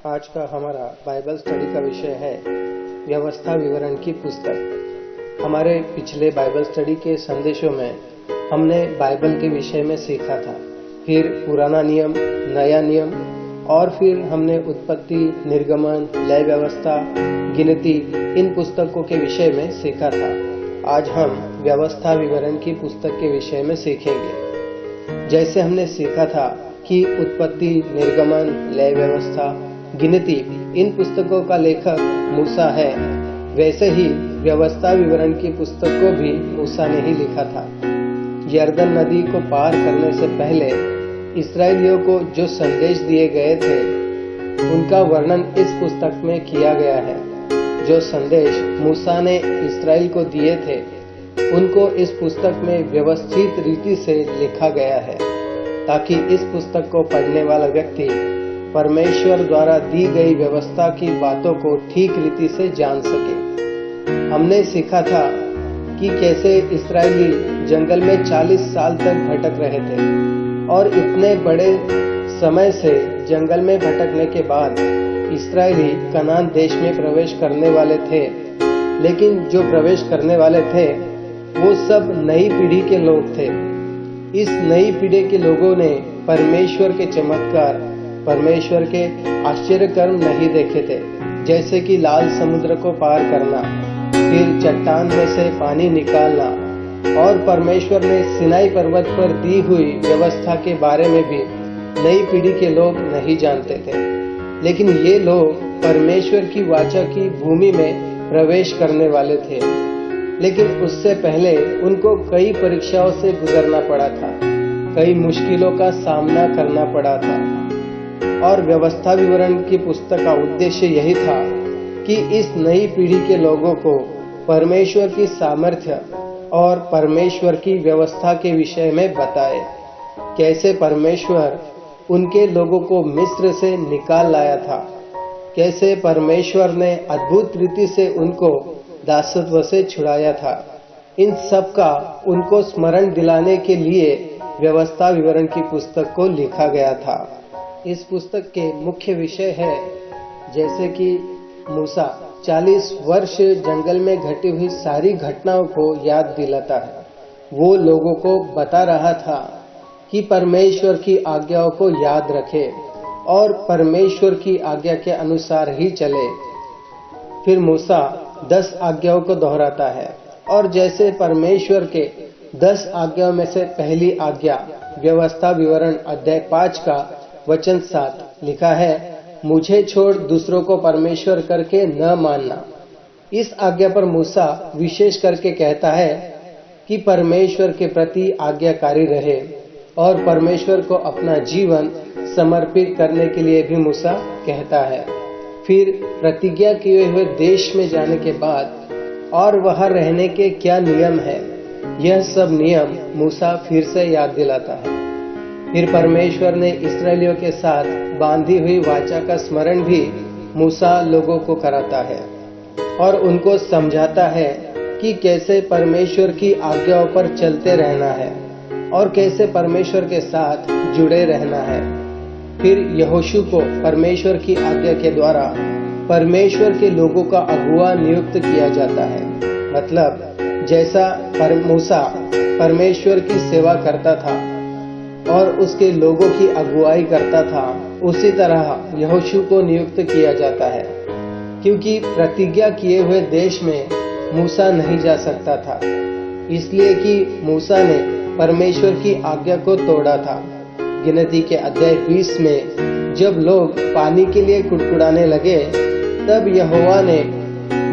आज का हमारा बाइबल स्टडी का विषय है व्यवस्था विवरण की पुस्तक। हमारे पिछले बाइबल स्टडी के संदेशों में हमने बाइबल के विषय में सीखा था, फिर पुराना नियम, नया नियम और फिर हमने उत्पत्ति, निर्गमन, लय व्यवस्था, गिनती इन पुस्तकों के विषय में सीखा था। आज हम व्यवस्था विवरण की पुस्तक के विषय में सीखेंगे। जैसे हमने सीखा था कि उत्पत्ति, निर्गमन, लय व्यवस्था, गिनती इन पुस्तकों का लेखक मूसा है, वैसे ही व्यवस्था विवरण की पुस्तक को भी मूसा ने ही लिखा था। यरदन नदी को पार करने से पहले इस्राएलियों को जो संदेश दिए गए थे उनका वर्णन इस पुस्तक में किया गया है। जो संदेश मूसा ने इस्राएल को दिए थे उनको इस पुस्तक में व्यवस्थित रीति से लिखा गया है, ताकि इस पुस्तक को पढ़ने वाला व्यक्ति परमेश्वर द्वारा दी गई व्यवस्था की बातों को ठीक रीति से जान सके। हमने सीखा था कि कैसे इस्राएली जंगल में 40 साल तक भटक रहे थे और इतने बड़े समय से जंगल में भटकने के बाद इस्राएली कनान देश में प्रवेश करने वाले थे। लेकिन जो प्रवेश करने वाले थे वो सब नई पीढ़ी के लोग थे। इस नई पीढ़ी के लोगों ने परमेश्वर के चमत्कार, परमेश्वर के आश्चर्य कर्म नहीं देखे थे, जैसे कि लाल समुद्र को पार करना, फिर चट्टान में से पानी निकालना, और परमेश्वर ने सिनाई पर्वत पर दी हुई व्यवस्था के बारे में भी नई पीढ़ी के लोग नहीं जानते थे। लेकिन ये लोग परमेश्वर की वाचा की भूमि में प्रवेश करने वाले थे, लेकिन उससे पहले उनको कई परीक्षाओं से गुजरना पड़ा था, कई मुश्किलों का सामना करना पड़ा था। और व्यवस्था विवरण की पुस्तक का उद्देश्य यही था कि इस नई पीढ़ी के लोगों को परमेश्वर की सामर्थ्य और परमेश्वर की व्यवस्था के विषय में बताए। कैसे परमेश्वर उनके लोगों को मिस्र से निकाल लाया था, कैसे परमेश्वर ने अद्भुत रीति से उनको दासत्व से छुड़ाया था। इन सब का उनको स्मरण दिलाने के लिए व्यवस्था विवरण की पुस्तक को लिखा गया था। इस पुस्तक के मुख्य विषय है, जैसे कि मूसा 40 वर्ष जंगल में घटी हुई सारी घटनाओं को याद दिलाता है। वो लोगों को बता रहा था कि परमेश्वर की आज्ञाओं को याद रखे और परमेश्वर की आज्ञा के अनुसार ही चले। फिर मूसा 10 आज्ञाओं को दोहराता है, और जैसे परमेश्वर के 10 आज्ञाओं में से पहली आज्ञा व्यवस्था विवरण अध्याय 5 का वचन 7 लिखा है, मुझे छोड़ दूसरों को परमेश्वर करके न मानना। इस आज्ञा पर मूसा विशेष करके कहता है कि परमेश्वर के प्रति आज्ञाकारी रहे और परमेश्वर को अपना जीवन समर्पित करने के लिए भी मूसा कहता है। फिर प्रतिज्ञा किए हुए देश में जाने के बाद और वहां रहने के क्या नियम है, यह सब नियम मूसा फिर से याद दिलाता है। फिर परमेश्वर ने इस्राएलियों के साथ बांधी हुई वाचा का स्मरण भी मूसा लोगों को कराता है और उनको समझाता है कि कैसे परमेश्वर की आज्ञाओं पर चलते रहना है और कैसे परमेश्वर के साथ जुड़े रहना है। फिर यहोशू को परमेश्वर की आज्ञा के द्वारा परमेश्वर के लोगों का अगुआ नियुक्त किया जाता है। मतलब जैसा मूसा परमेश्वर की सेवा करता था और उसके लोगों की अगुवाई करता था, उसी तरह यहोशू को नियुक्त किया जाता है, क्योंकि प्रतिज्ञा किए हुए देश में मूसा नहीं जा सकता था, इसलिए कि मूसा ने परमेश्वर की आज्ञा को तोड़ा था। गिनती के अध्याय 20 में जब लोग पानी के लिए कुड़कुड़ाने लगे, तब यहोवा ने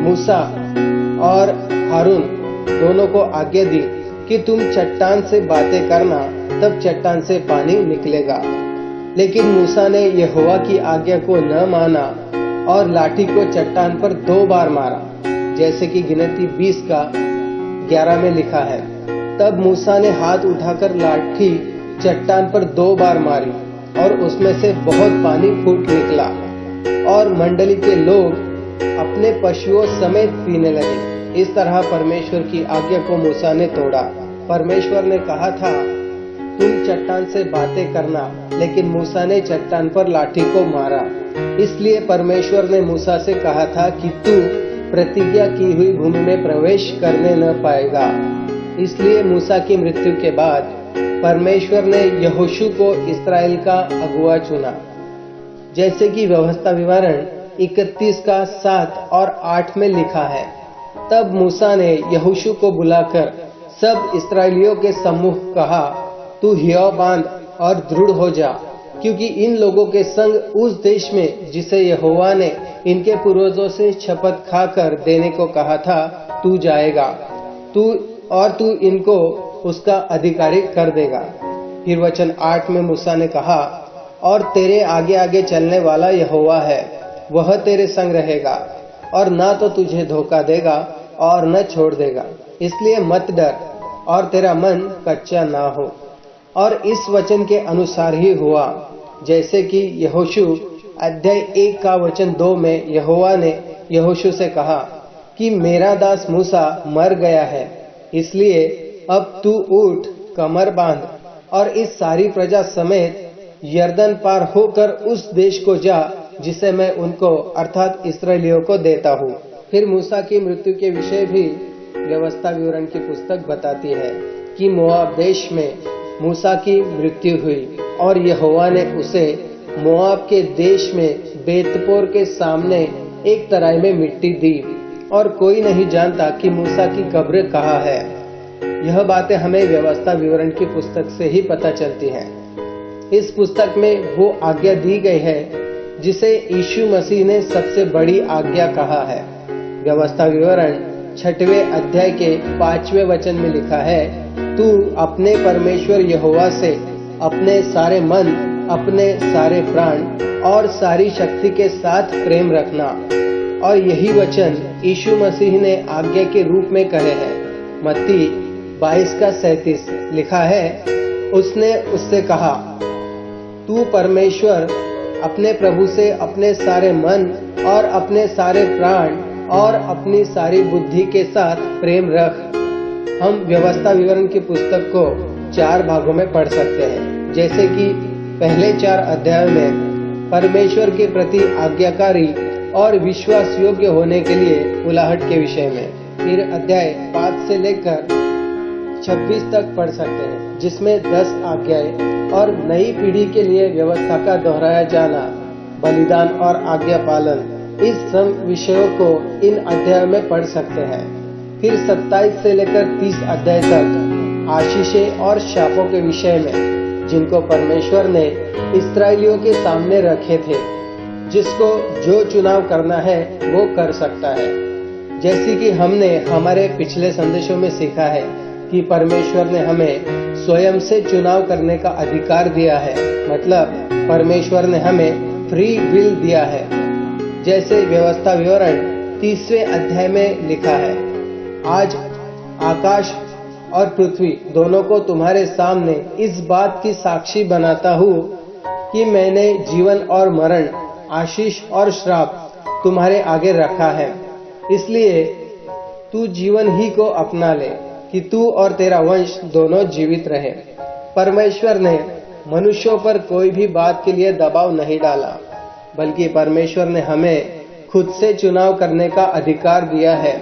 मूसा और हारून दोनों को आज्ञा दी कि तुम चट्टान से बातें करना, तब चट्टान से पानी निकलेगा। लेकिन मूसा ने यहोवा की आज्ञा को न माना और लाठी को चट्टान पर 2 बार मारा, जैसे कि गिनती 20 का 11 में लिखा है। तब मूसा ने हाथ उठाकर लाठी चट्टान पर 2 बार मारी और उसमें से बहुत पानी फूट निकला और मंडली के लोग अपने पशुओं समेत पीने लगे। इस तरह परमेश्वर की आज्ञा को मूसा ने तोड़ा। परमेश्वर ने कहा था तुम चट्टान से बातें करना, लेकिन मूसा ने चट्टान पर लाठी को मारा। इसलिए परमेश्वर ने मूसा से कहा था कि तू प्रतिज्ञा की हुई भूमि में प्रवेश करने न पाएगा। इसलिए मूसा की मृत्यु के बाद परमेश्वर ने यहोशू को इस्राएल का अगुआ चुना। जैसे कि व्यवस्था विवरण 31 का 7 और 8 में लिखा है, तब मूसा ने यहोशू को बुलाकर सब इस्राएलियों के सम्मुख कहा, तू हियाव बांध और दृढ़ हो जा, क्योंकि इन लोगों के संग उस देश में जिसे यहोवा ने इनके पूर्वजों से शपथ खाकर देने को कहा था, तू जाएगा, तू इनको उसका अधिकारी कर देगा। फिर वचन 8 में मूसा ने कहा, और तेरे आगे आगे चलने वाला यहोवा है, वह तेरे संग रहेगा और ना तो तुझे धोखा देगा और न छोड़ देगा। इसलिए मत डर और तेरा मन कच्चा ना हो। और इस वचन के अनुसार ही हुआ, जैसे कि यहोशू अध्याय 1 का वचन 2 में यहोवा ने यहोशू से कहा कि मेरा दास मूसा मर गया है, इसलिए अब तू उठ, कमर बांध और इस सारी प्रजा समेत यरदन पार होकर उस देश को जा जिसे मैं उनको अर्थात इस्राएलियों को देता हूँ। फिर मूसा की मृत्यु के विषय भी व्यवस्था विवरण की पुस्तक बताती है कि मोआब देश में मूसा की मृत्यु हुई और यहोवा ने उसे मोआब के देश में बेतपोर के सामने एक तराई में मिट्टी दी और कोई नहीं जानता कि मूसा की कब्र कहाँ है। यह बातें हमें व्यवस्था विवरण की पुस्तक से ही पता चलती हैं। इस पुस्तक में वो आज्ञा दी गई है जिसे यीशु मसीह ने सबसे बड़ी आज्ञा कहा है। व्यवस्था विवरण 6वें अध्याय के 5वें वचन में लिखा है, तू अपने परमेश्वर यहोवा से अपने सारे मन, अपने सारे प्राण और सारी शक्ति के साथ प्रेम रखना। और यही वचन यीशु मसीह ने आज्ञा के रूप में कहे हैं। मत्ती 22 का 37 लिखा है, उसने उससे कहा, तू परमेश्वर अपने प्रभु से अपने सारे मन और अपने सारे प्राण और अपनी सारी बुद्धि के साथ प्रेम रख। हम व्यवस्था विवरण की पुस्तक को 4 भागों में पढ़ सकते हैं, जैसे कि पहले 4 अध्यायों में परमेश्वर के प्रति आज्ञाकारी और विश्वास योग्य होने के लिए उलाहट के विषय में। फिर अध्याय 5 से लेकर 26 तक पढ़ सकते हैं, जिसमें 10 आज्ञाएं और नई पीढ़ी के लिए व्यवस्था का दोहराया जाना, बलिदान और आज्ञा पालन, इस सब विषयों को इन अध्यायों में पढ़ सकते हैं। फिर 27 से लेकर 30 अध्याय तक आशीषें और शापों के विषय में, जिनको परमेश्वर ने इस्राएलियों के सामने रखे थे, जिसको जो चुनाव करना है वो कर सकता है। जैसे कि हमने हमारे पिछले संदेशों में सीखा है कि परमेश्वर ने हमें स्वयं से चुनाव करने का अधिकार दिया है, मतलब परमेश्वर ने हमें फ्री विल दिया है। जैसे व्यवस्था विवरण 30वें अध्याय में लिखा है, आज आकाश और पृथ्वी दोनों को तुम्हारे सामने इस बात की साक्षी बनाता हूँ कि मैंने जीवन और मरण, आशीष और श्राप तुम्हारे आगे रखा है। इसलिए तू जीवन ही को अपना ले कि तू और तेरा वंश दोनों जीवित रहे। परमेश्वर ने मनुष्यों पर कोई भी बात के लिए दबाव नहीं डाला, बल्कि परमेश्वर ने हमें खुद से चुनाव करने का अधिकार दिया है,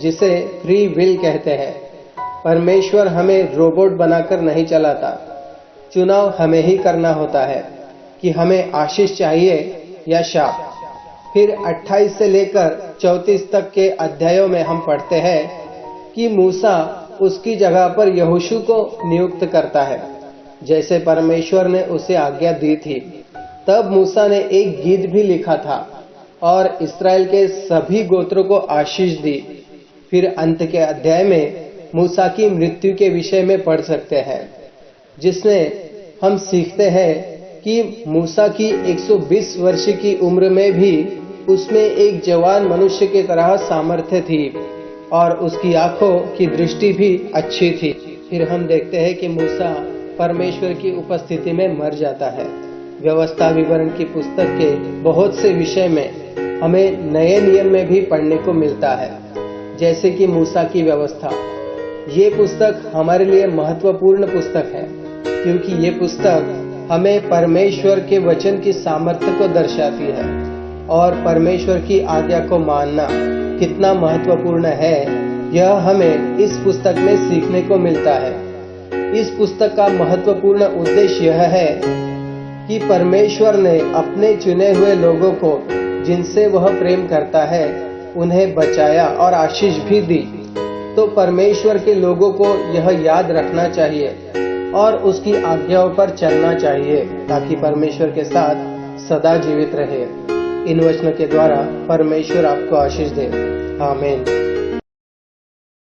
जिसे फ्री विल कहते हैं। परमेश्वर हमें रोबोट बनाकर नहीं चलाता। चुनाव हमें ही करना होता है कि हमें आशीष चाहिए या शाप। फिर 28 से लेकर 34 तक के अध्यायों में हम पढ़ते हैं कि मूसा उसकी जगह पर यहोशू को नियुक्त करता है, जैसे परमेश्वर ने उसे आज्ञा दी थी। तब मूसा ने एक गीत भी लिखा था और इस्राएल के सभी गोत्रों को आशीष दी। फिर अंत के अध्याय में मूसा की मृत्यु के विषय में पढ़ सकते हैं, जिसमें हम सीखते हैं कि मूसा की 120 वर्ष की उम्र में भी उसमें एक जवान मनुष्य की तरह सामर्थ्य थी और उसकी आंखों की दृष्टि भी अच्छी थी। फिर हम देखते हैं कि मूसा परमेश्वर की उपस्थिति में मर जाता है। व्यवस्था विवरण की पुस्तक के बहुत से विषय में हमें नए नियम में भी पढ़ने को मिलता है, जैसे कि मूसा की व्यवस्था। ये पुस्तक हमारे लिए महत्वपूर्ण पुस्तक है, क्योंकि ये पुस्तक हमें परमेश्वर के वचन की सामर्थ्य को दर्शाती है और परमेश्वर की आज्ञा को मानना कितना महत्वपूर्ण है, यह हमें इस पुस्तक में सीखने को मिलता है। इस पुस्तक का महत्वपूर्ण उद्देश्य यह है कि परमेश्वर ने अपने चुने हुए लोगों को, जिनसे वह प्रेम करता है, उन्हें बचाया और आशीष भी दी। तो परमेश्वर के लोगों को यह याद रखना चाहिए और उसकी आज्ञाओं पर चलना चाहिए ताकि परमेश्वर के साथ सदा जीवित रहे। इन वचनों के द्वारा परमेश्वर आपको आशीष दे। आमीन।